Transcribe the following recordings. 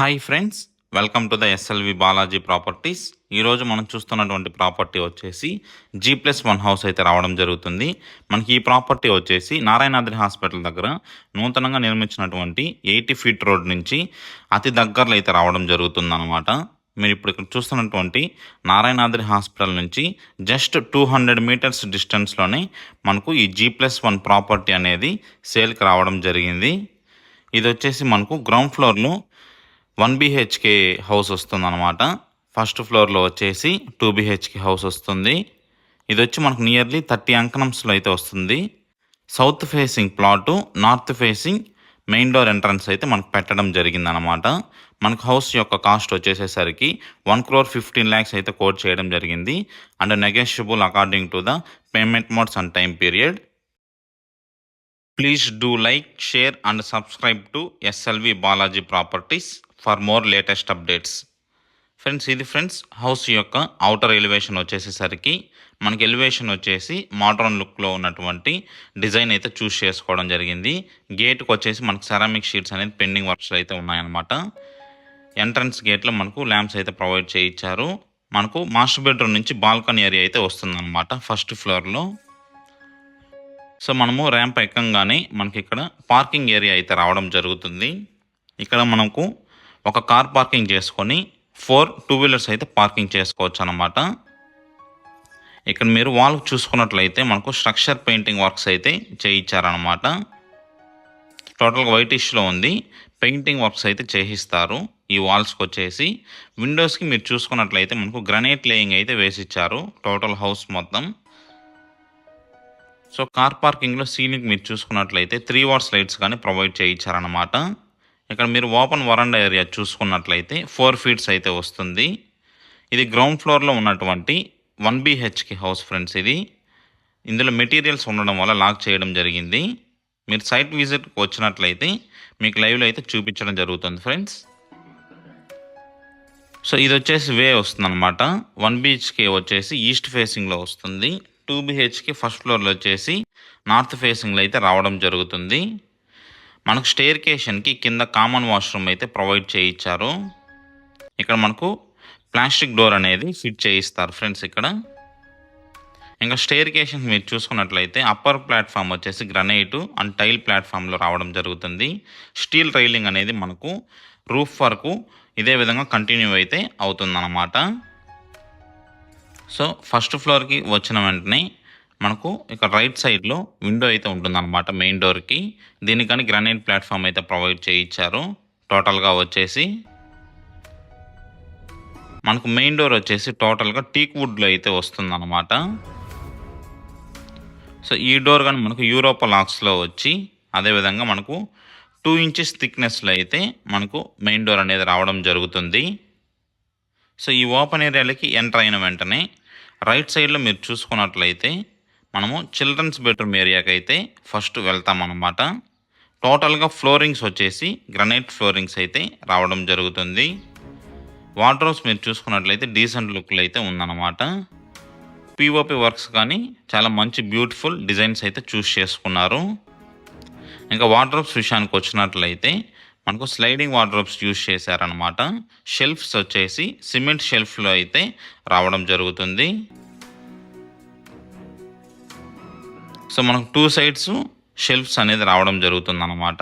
Hi friends, welcome to the SLV Balaji properties. ఈరోజు మనం చూస్తున్నటువంటి ప్రాపర్టీ వచ్చేసి G+1 హౌస్ అయితే రావడం జరుగుతుంది. మనకి ఈ ప్రాపర్టీ వచ్చేసి నారాయణాద్రి హాస్పిటల్ దగ్గర నూతనంగా నిర్మించినటువంటి 80 ఫీట్ రోడ్ నుంచి అతి దగ్గరలో అయితే రావడం జరుగుతుంది అనమాట. మీరు ఇప్పుడు ఇక్కడ చూస్తున్నటువంటి నారాయణాద్రి హాస్పిటల్ నుంచి జస్ట్ 200 మీటర్స్ డిస్టెన్స్లోనే మనకు ఈ G+1 ప్రాపర్టీ అనేది సేల్కి రావడం జరిగింది. ఇది వచ్చేసి మనకు గ్రౌండ్ ఫ్లోర్లో 1 BHK హౌస్ వస్తుంది అనమాట. ఫస్ట్ ఫ్లోర్లో వచ్చేసి 2 BHK హౌస్ వస్తుంది. ఇది వచ్చి మనకు నియర్లీ 30 అంకణంస్లో అయితే వస్తుంది. South facing plot, north facing main door entrance అయితే మనకు పెట్టడం జరిగిందనమాట. మనకు హౌస్ యొక్క కాస్ట్ వచ్చేసేసరికి 1,15,00,000 అయితే కోట్ చేయడం జరిగింది. And negotiable according to the payment modes and time period. Please do like, share and subscribe to SLV Balaji properties for more latest updates. Friends, ఇది హౌస్ యొక్క అవుటర్ ఎలివేషన్ వచ్చేసేసరికి మనకి ఎలివేషన్ వచ్చేసి modern లుక్లో ఉన్నటువంటి design అయితే చూస్ చేసుకోవడం జరిగింది. గేట్కి వచ్చేసి మనకు సెరామిక్ షీట్స్ అనేది పెండింగ్ వర్క్స్ అయితే ఉన్నాయన్నమాట. ఎంట్రన్స్ గేట్లో మనకు ల్యాంప్స్ అయితే ప్రొవైడ్ చేయించారు. మనకు మాస్టర్ బెడ్రూమ్ నుంచి బాల్కనీ ఏరియా అయితే వస్తుందన్నమాట ఫస్ట్ ఫ్లోర్లో. సో మనము ర్యాంప్ ఎక్కంగానే మనకి ఇక్కడ పార్కింగ్ ఏరియా అయితే రావడం జరుగుతుంది. ఇక్కడ మనకు ఒక కార్ పార్కింగ్ చేసుకొని 4 2 వీలర్స్ అయితే పార్కింగ్ చేసుకోవచ్చు అన్నమాట. ఇక్కడ మీరు వాల్ చూసుకున్నట్లయితే మనకు స్ట్రక్చర్ పెయింటింగ్ వర్క్స్ అయితే చేయించారనమాట. టోటల్గా వైటిష్లో ఉంది. పెయింటింగ్ వర్క్స్ అయితే చేయిస్తారు ఈ వాల్స్కి వచ్చేసి. విండోస్కి మీరు చూసుకున్నట్లయితే మనకు గ్రనైట్ లేయింగ్ అయితే వేసిచ్చారు టోటల్ హౌస్ మొత్తం. సో కార్ పార్కింగ్లో సీలింగ్ మీరు చూసుకున్నట్లయితే 3 వాట్స్ లైట్స్ కానీ ప్రొవైడ్ చేయించారనమాట. ఇక్కడ మీరు ఓపెన్ వరండా ఏరియా చూసుకున్నట్లయితే 4 ఫీట్స్ అయితే వస్తుంది. ఇది గ్రౌండ్ ఫ్లోర్లో ఉన్నటువంటి 1 BHK హౌస్ ఫ్రెండ్స్. ఇది ఇందులో మెటీరియల్స్ ఉండడం వల్ల లాక్ చేయడం జరిగింది. మీరు సైట్ విజిట్కి వచ్చినట్లయితే మీకు లైవ్లో అయితే చూపించడం జరుగుతుంది ఫ్రెండ్స్. సో ఇది వచ్చేసి వే వస్తుంది అనమాట. 1 BHK వచ్చేసి ఈస్ట్ ఫేసింగ్లో వస్తుంది. 2 BHK ఫస్ట్ ఫ్లోర్లో వచ్చేసి నార్త్ ఫేసింగ్లో అయితే రావడం జరుగుతుంది. మనకు స్టేర్కేషన్కి కింద కామన్ వాష్రూమ్ అయితే ప్రొవైడ్ చేయించారు. ఇక్కడ మనకు ప్లాస్టిక్ డోర్ అనేది ఫిట్ చేయిస్తారు ఫ్రెండ్స్ ఇక్కడ. ఇంకా స్టేర్కేషన్ మీరు చూసుకున్నట్లయితే అప్పర్ ప్లాట్ఫామ్ వచ్చేసి గ్రనైట్ అండ్ టైల్ ప్లాట్ఫామ్లో రావడం జరుగుతుంది. స్టీల్ రైలింగ్ అనేది మనకు రూఫ్ వరకు ఇదే విధంగా కంటిన్యూ అయితే అవుతుందన్నమాట. సో ఫస్ట్ ఫ్లోర్కి వచ్చిన వెంటనే మనకు ఇక్కడ రైట్ సైడ్లో విండో అయితే ఉంటుందన్నమాట మెయిన్ డోర్కి. దీనికని గ్రానైట్ ప్లాట్ఫామ్ అయితే ప్రొవైడ్ చేయించారు. టోటల్గా వచ్చేసి మనకు మెయిన్ డోర్ వచ్చేసి టోటల్గా టీక్ వుడ్లో అయితే వస్తుందన్నమాట. సో ఈ డోర్ కానీ మనకు యూరోపా లాక్స్లో వచ్చి అదేవిధంగా మనకు 2 ఇంచెస్ థిక్నెస్లో అయితే మనకు మెయిన్ డోర్ అనేది రావడం జరుగుతుంది. సో ఈ ఓపెన్ ఏరియాలకి ఎంటర్ అయిన వెంటనే రైట్ సైడ్లో మీరు చూసుకున్నట్లయితే మనము చిల్డ్రన్స్ బెడ్రూమ్ ఏరియాకి అయితే ఫస్ట్ వెళ్తామన్నమాట. టోటల్గా ఫ్లోరింగ్స్ వచ్చేసి గ్రనైట్ ఫ్లోరింగ్స్ అయితే రావడం జరుగుతుంది. వార్డ్రోబ్స్ మీరు చూసుకున్నట్లయితే డీసెంట్ లుక్లో అయితే ఉందన్నమాట. పిఓపి వర్క్స్ కానీ చాలా మంచి బ్యూటిఫుల్ డిజైన్స్ అయితే చూస్ చేసుకున్నారు. ఇంకా వార్డ్రోబ్స్ విషయానికి వచ్చినట్లయితే మనకు స్లైడింగ్ వార్డ్రోబ్స్ యూస్ చేశారనమాట. షెల్ఫ్స్ వచ్చేసి సిమెంట్ షెల్ఫ్లో అయితే రావడం జరుగుతుంది. సో మనకు 2 సైడ్స్ షెల్ఫ్స్ అనేది రావడం జరుగుతుంది అనమాట.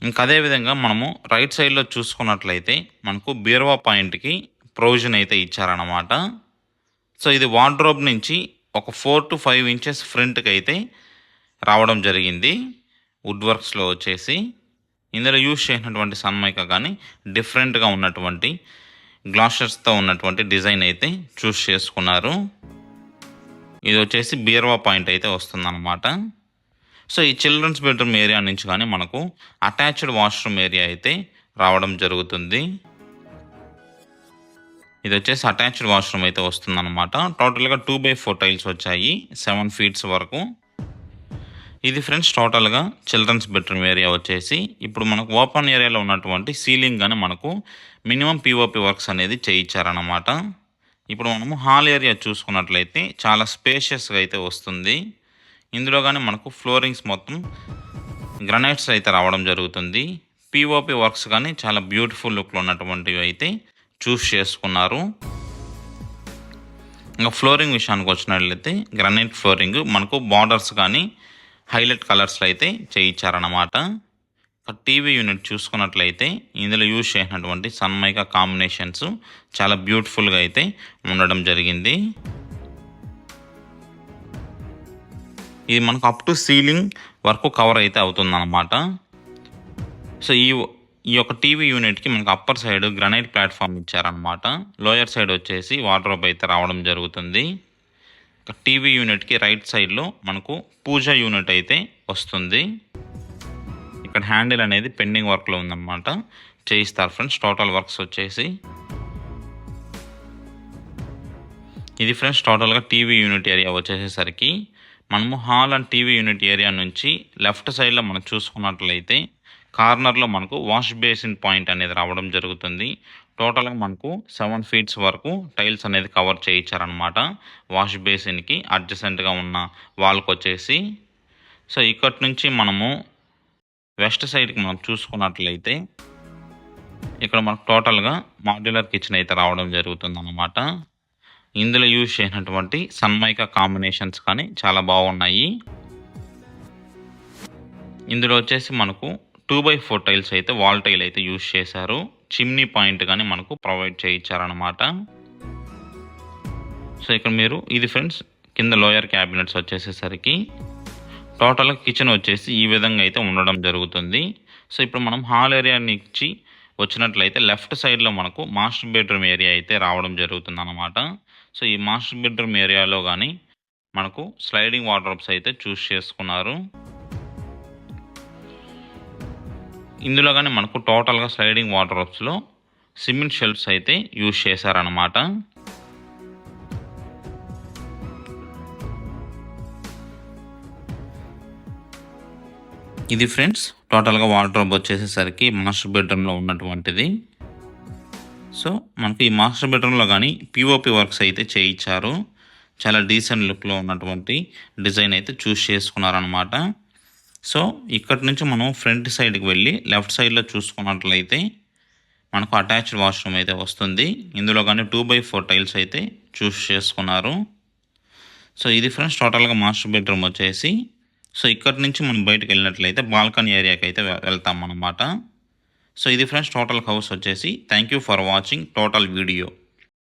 ఇంకా అదేవిధంగా మనము రైట్ సైడ్లో చూసుకున్నట్లయితే మనకు బీరువా పాయింట్కి ప్రొవిజన్ అయితే ఇచ్చారనమాట. సో ఇది వార్డ్రోబ్ నుంచి ఒక 4 to 5 ఇంచెస్ ఫ్రంట్కి అయితే రావడం జరిగింది వుడ్ వర్క్స్లో వచ్చేసి. ఇందులో యూజ్ చేసినటువంటి సన్మైకా కానీ డిఫరెంట్గా ఉన్నటువంటి గ్లాసెస్తో ఉన్నటువంటి డిజైన్ అయితే చూస్ చేసుకున్నారు. ఇది వచ్చేసి బీరువా పాయింట్ అయితే వస్తుందన్నమాట. సో ఈ చిల్డ్రన్స్ బెడ్రూమ్ ఏరియా నుంచి కానీ మనకు అటాచ్డ్ వాష్రూమ్ ఏరియా అయితే రావడం జరుగుతుంది. ఇది వచ్చేసి అటాచ్డ్ వాష్రూమ్ అయితే వస్తుందన్నమాట. టోటల్గా 2x4 టైల్స్ వచ్చాయి 7 ఫీట్స్ వరకు. ఇది ఫ్రెండ్స్ టోటల్గా చిల్డ్రన్స్ బెడ్రూమ్ ఏరియా వచ్చేసి. ఇప్పుడు మనకు ఓపెన్ ఏరియాలో ఉన్నటువంటి సీలింగ్ కానీ మనకు మినిమం పిఓపి వర్క్స్ అనేది చేయించారన్నమాట. ఇప్పుడు మనము హాల్ ఏరియా చూసుకున్నట్లయితే చాలా స్పేషియస్గా అయితే వస్తుంది. ఇందులో కానీ మనకు ఫ్లోరింగ్స్ మొత్తం గ్రనైట్స్ అయితే రావడం జరుగుతుంది. పీఓపీ వర్క్స్ కానీ చాలా బ్యూటిఫుల్ లుక్లో ఉన్నటువంటివి అయితే చూస్ చేసుకున్నారు. ఇంకా ఫ్లోరింగ్ విషయానికి వచ్చినట్లయితే గ్రానైట్ ఫ్లోరింగ్ మనకు బార్డర్స్ కానీ హైలైట్ కలర్స్లో అయితే చేయించారన్నమాట. టీవీ యూనిట్ చూసుకున్నట్లయితే ఇందులో యూజ్ చేసినటువంటి సన్మైకా కాంబినేషన్స్ చాలా బ్యూటిఫుల్గా అయితే ఉండడం జరిగింది. ఇది మనకు అప్ టు సీలింగ్ వరకు కవర్ అయితే అవుతుందన్నమాట. సో ఈ యొక్క టీవీ యూనిట్కి మనకు అప్పర్ సైడ్ గ్రానైట్ ప్లాట్ఫామ్ ఇచ్చారనమాట. లోయర్ సైడ్ వచ్చేసి వార్డ్రోబ్ అయితే రావడం జరుగుతుంది. టీవీ యూనిట్కి రైట్ సైడ్లో మనకు పూజ యూనిట్ అయితే వస్తుంది. ఇక్కడ హ్యాండిల్ అనేది పెండింగ్ వర్క్లో ఉందన్నమాట, చేయిస్తారు ఫ్రెండ్స్. టోటల్ వర్క్స్ వచ్చేసి ఇది ఫ్రెండ్స్ టోటల్గా టీవీ యూనిట్ ఏరియా వచ్చేసేసరికి మనము hall and TV unit area నుంచి లెఫ్ట్ సైడ్లో మనం చూసుకున్నట్లయితే కార్నర్లో మనకు వాష్ బేసిన్ పాయింట్ అనేది రావడం జరుగుతుంది. టోటల్గా మనకు 7 ఫీట్స్ వరకు టైల్స్ అనేది కవర్ చేయించారనమాట వాష్ బేసిన్కి అడ్జసెంట్గా ఉన్న వాల్కి వచ్చేసి. సో ఇక్కడి నుంచి మనము వెస్ట్ సైడ్కి మనం చూసుకున్నట్లయితే ఇక్కడ మనకు టోటల్గా మాడ్యులర్ కిచెన్ అయితే రావడం జరుగుతుంది అన్నమాట. ఇందులో యూజ్ చేసినటువంటి సన్మైకా కాంబినేషన్స్ కానీ చాలా బాగున్నాయి. ఇందులో వచ్చేసి మనకు 2x4 టైల్స్ అయితే వాల్ టైల్ అయితే యూజ్ చేశారు. చిమ్నీ పాయింట్ కానీ మనకు ప్రొవైడ్ చేయించారనమాట. సో ఇక్కడ మీరు ఇది ఫ్రెండ్స్ కింద లోయర్ క్యాబినెట్స్ వచ్చేసేసరికి టోటల్గా కిచెన్ వచ్చేసి ఈ విధంగా అయితే ఉండడం జరుగుతుంది. సో ఇప్పుడు మనం హాల్ ఏరియా నుంచి వచ్చినట్లయితే లెఫ్ట్ సైడ్లో మనకు మాస్టర్ బెడ్రూమ్ ఏరియా అయితే రావడం జరుగుతుంది అన్నమాట. సో ఈ మాస్టర్ బెడ్రూమ్ ఏరియాలో కానీ మనకు స్లైడింగ్ వార్డ్రోబ్స్ అయితే చూస్ చేసుకున్నారు. ఇందులో కానీ మనకు టోటల్గా స్లైడింగ్ వార్డ్రోబ్స్లో సిమెంట్ షెల్ఫ్స్ అయితే యూజ్ చేశారనమాట. ఇది ఫ్రెండ్స్ టోటల్గా వార్డ్రోబ్ వచ్చేసేసరికి మాస్టర్ బెడ్రూమ్లో ఉన్నటువంటిది. సో మనకు ఈ మాస్టర్ బెడ్రూమ్లో కానీ పిఓపి వర్క్స్ అయితే చేయించారు. చాలా డీసెంట్ లుక్లో ఉన్నటువంటి డిజైన్ అయితే చూస్ చేసుకున్నారనమాట. సో ఇక్కడి నుంచి మనం ఫ్రంట్ సైడ్కి వెళ్ళి లెఫ్ట్ సైడ్లో చూసుకున్నట్లయితే మనకు అటాచ్డ్ వాష్రూమ్ అయితే వస్తుంది. ఇందులో కానీ 2x4 టైల్స్ అయితే చూస్ చేసుకున్నారు. సో ఇది ఫ్రెండ్స్ టోటల్గా మాస్టర్ బెడ్రూమ్ వచ్చేసి. సో ఇక్కడి నుంచి మనం బయటకు వెళ్ళినట్లయితే బాల్కనీ ఏరియాకి అయితే వెళ్తాం అన్నమాట. సో ఇది ఫ్రెండ్స్ టోటల్ హౌస్ వచ్చేసి. Thank you for watching total video.